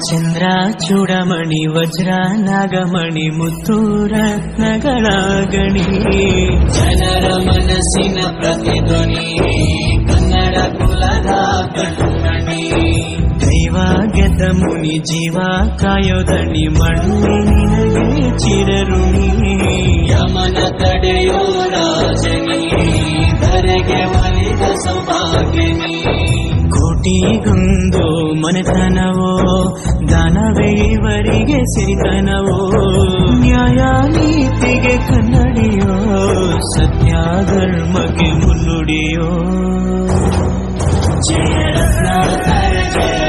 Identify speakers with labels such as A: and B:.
A: ಚಂದ್ರ ಚೂಡಮಣಿ ವಜ್ರ ನಾಗಮಣಿ ಮುತ್ತು ರತ್ನಗಳ ಗಣಿ ಜನರ ಮನಸ್ಸಿನ ಪ್ರತಿಧ್ವನಿ ಕನ್ನಡ ಕುಲದ ಕಣ್ಮಣಿ ದೈವ ಗೆದ್ದ ಮುನಿ ಜೀವ ಕಾಯೋದಣಿ ಮಣ್ಣಿನಿನಗೆ ಚಿರಋಣಿ ಯಮನ ತಡೆಯೋ ರಾಜನಿ ಧರೆಗೆ ಒಲಿದ ಸೌಭಾಗ್ಯನಿ ಕೋಟಿಗೊಂದು ಮನೆತನವೋ ದಾನವೇ ಇವರಿಗೆ ಸಿರಿತನವೋ ನ್ಯಾಯ ನೀತಿಗೆ ಕನ್ನಡಿಯೋ ಸತ್ಯ ಧರ್ಮಕ್ಕೆ ಮುನ್ನುಡಿಯೋ ಜಯ ರತ್ನಾಕರ ಜಯ